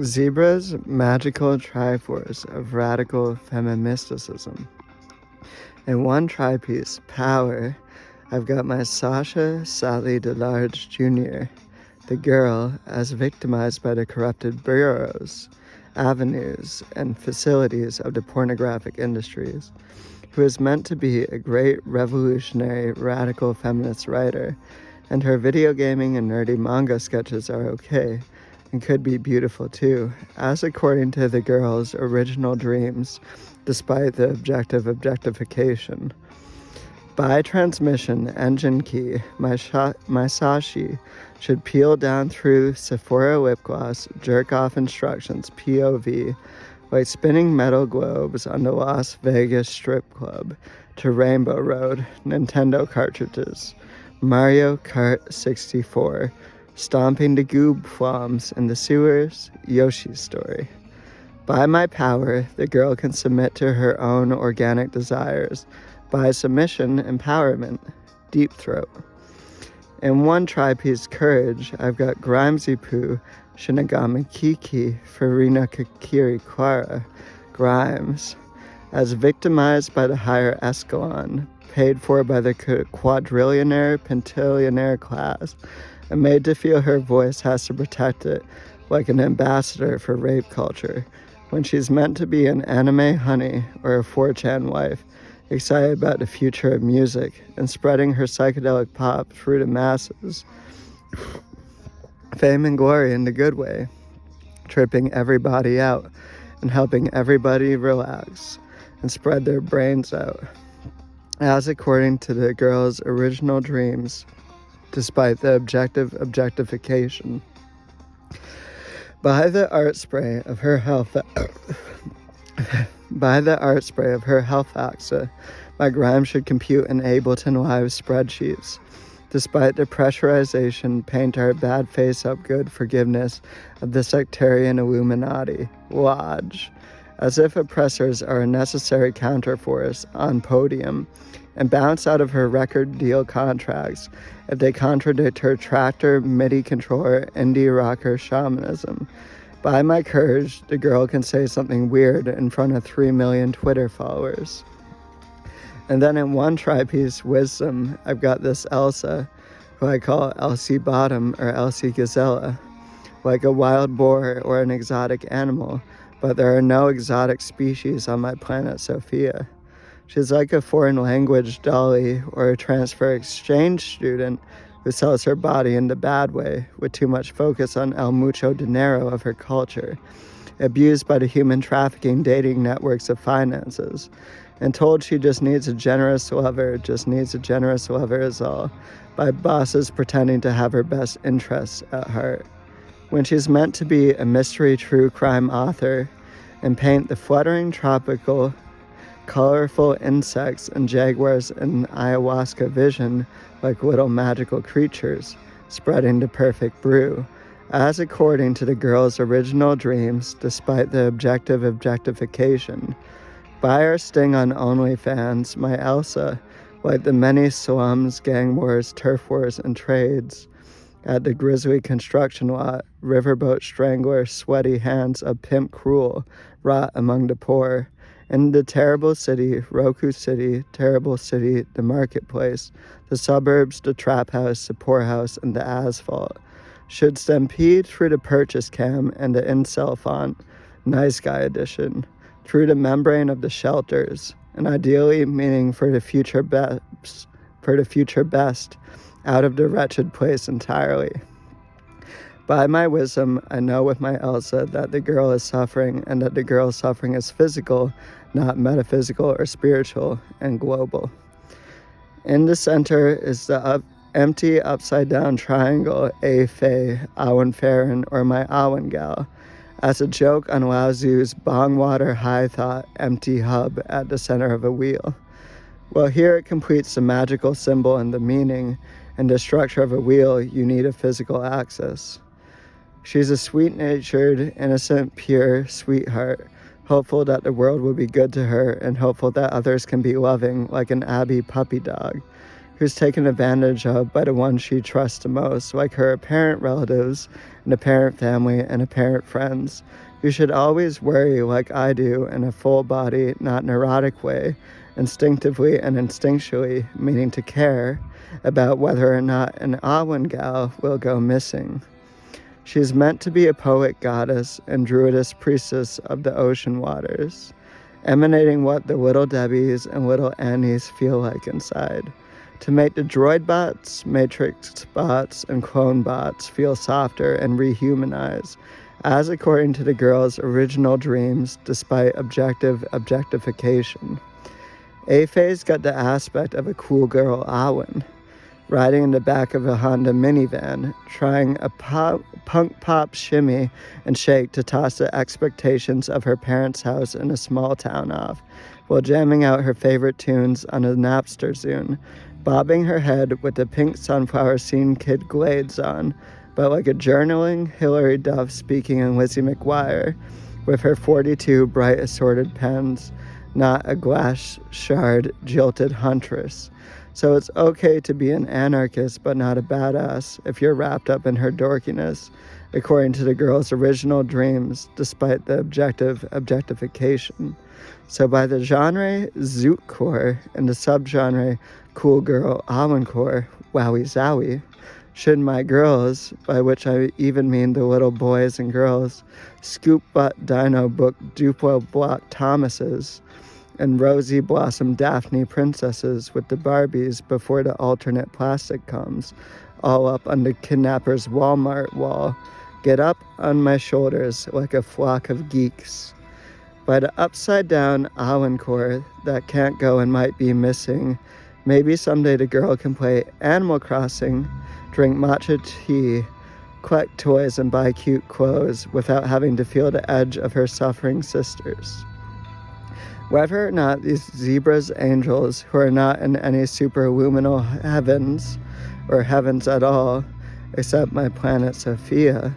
Zebra's magical Triforce of radical Femimysticism. In one tri-piece, Power, I've got my Sasha Sally DeLarge Jr., the girl as victimized by the corrupted bureaus, avenues, and facilities of the pornographic industries, who is meant to be a great revolutionary radical feminist writer, and her video gaming and nerdy manga sketches are okay, and could be beautiful too, as according to the girl's original dreams, despite the objective objectification. By transmission engine key, my Sashi should peel down through Sephora lip gloss, jerk off instructions, POV, like spinning metal globes on the Las Vegas strip club, to Rainbow Road, Nintendo cartridges, Mario Kart 64, stomping the goob floms in the sewers, Yoshi's Story. By my power, the girl can submit to her own organic desires. By submission, empowerment, Deep Throat. In one tri-piece Courage, I've got Grimesy Poo, Shinigami Kiki, Farina Kakiri Quara, Grimes, as victimized by the higher Escalon, paid for by the quadrillionaire, pentillionaire class, and made to feel her voice has to protect it like an ambassador for rape culture, when she's meant to be an anime honey or a 4chan wife, excited about the future of music and spreading her psychedelic pop through the masses. Fame and glory in the good way, tripping everybody out and helping everybody relax and spread their brains out, as according to the girl's original dreams, despite the objectification. By the art spray of her health axa, my Grime should compute in Ableton Live spreadsheets. Despite the pressurization, paint our bad face up good forgiveness of the sectarian Illuminati, Lodge, as if oppressors are a necessary counterforce on podium, and bounce out of her record deal contracts if they contradict her tractor, MIDI controller, indie rocker shamanism. By my courage, the girl can say something weird in front of 3 million Twitter followers. And then in one tri-piece Wisdom, I've got this Elsa, who I call Elsie Bottom or Elsie Gazella, like a wild boar or an exotic animal, but there are no exotic species on my planet Sophia. She's like a foreign language dolly or a transfer exchange student who sells her body in the bad way with too much focus on el mucho dinero of her culture, abused by the human trafficking dating networks of finances, and told she just needs a generous lover is all, by bosses pretending to have her best interests at heart. When she's meant to be a mystery true crime author and paint the fluttering tropical colorful insects and jaguars in ayahuasca vision like little magical creatures, spreading the perfect brew, as according to the girl's original dreams, despite the objectification. By our sting on OnlyFans, my Elsa, like the many slums, gang wars, turf wars, and trades, at the grisly construction lot, riverboat strangler, sweaty hands of pimp cruel, rot among the poor, in the terrible city, Roku City, terrible city, the marketplace, the suburbs, the trap house, the poorhouse, and the asphalt, should stampede through the purchase cam and the incel font, nice guy edition, through the membrane of the shelters, and ideally meaning for the future best, out of the wretched place entirely. By my wisdom, I know with my Elsa that the girl is suffering, and that the girl's suffering is physical, not metaphysical or spiritual, and global. In the center is the empty upside-down triangle, A Faye, Awen Farron, or my Awen gal, as a joke on Lao Tzu's Bongwater high thought empty hub at the center of a wheel. Well, here it completes the magical symbol and the meaning, and the structure of a wheel you need a physical axis. She's a sweet-natured, innocent, pure sweetheart, hopeful that the world will be good to her and hopeful that others can be loving like an Abby puppy dog, who's taken advantage of by the ones she trusts the most, like her apparent relatives, and apparent family, and apparent friends. You should always worry, like I do, in a full body, not neurotic way, instinctively and instinctually, meaning to care, about whether or not an Awen gal will go missing. She is meant to be a poet goddess and druidess priestess of the ocean waters, emanating what the little Debbies and little Annies feel like inside, to make the droid bots, matrix bots, and clone bots feel softer and rehumanize, as according to the girl's original dreams, despite objective objectification. Afei's got the aspect of a cool girl Awen, riding in the back of a Honda minivan, trying a punk pop shimmy and shake to toss the expectations of her parents' house in a small town off, while jamming out her favorite tunes on a Napster Zune, bobbing her head with the pink sunflower scene kid glades on, but like a journaling Hilary Duff speaking in Lizzie McGuire, with her 42 bright assorted pens, not a glass shard jilted huntress. So it's okay to be an anarchist but not a badass if you're wrapped up in her dorkiness, according to the girl's original dreams, despite the objectification. So by the genre zootcore and the subgenre cool girl Awencore, wowie zowie, should my girls, by which I even mean the little boys and girls, scoop butt dino book Duplo block Thomases, and rosy blossom Daphne princesses with the Barbies before the alternate plastic comes, all up on the kidnapper's Walmart wall, get up on my shoulders like a flock of geeks. By the upside-down Awencore that can't go and might be missing, maybe someday the girl can play Animal Crossing, drink matcha tea, collect toys, and buy cute clothes without having to feel the edge of her suffering sisters. Whether or not these zebras angels, who are not in any superluminal heavens, or heavens at all, except my planet Sophia,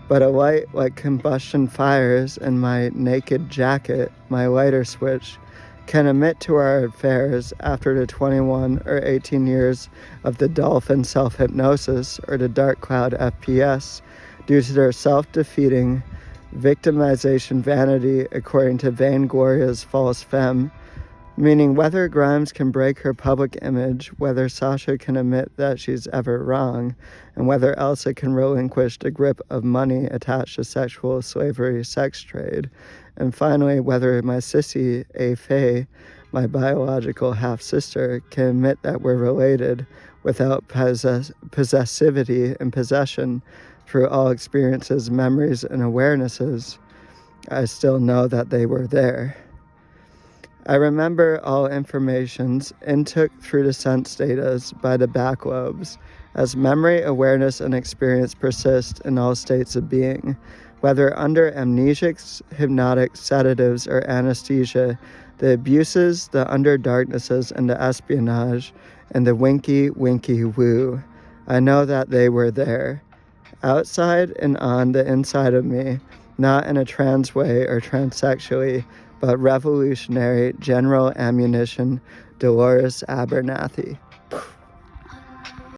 but a light like combustion fires in my naked jacket, my lighter switch, can emit to our affairs after the 21 or 18 years of the dolphin self-hypnosis or the dark cloud FPS due to their self-defeating victimization vanity according to Vaingloria's false femme, meaning whether Grimes can break her public image, whether Sasha can admit that she's ever wrong, and whether Elsa can relinquish the grip of money attached to sexual slavery sex trade, and finally whether my sissy, Afei, my biological half-sister, can admit that we're related without possessivity and possession through all experiences, memories, and awarenesses. I still know that they were there. I remember all informations intook through the sense datas by the back lobes, as memory, awareness, and experience persist in all states of being, whether under amnesics, hypnotic, sedatives, or anesthesia, the abuses, the underdarknesses, and the espionage, and the winky, winky woo. I know that they were there, outside and on the inside of me, not in a trans way or transsexually, but revolutionary general ammunition, Dolores Abernathy.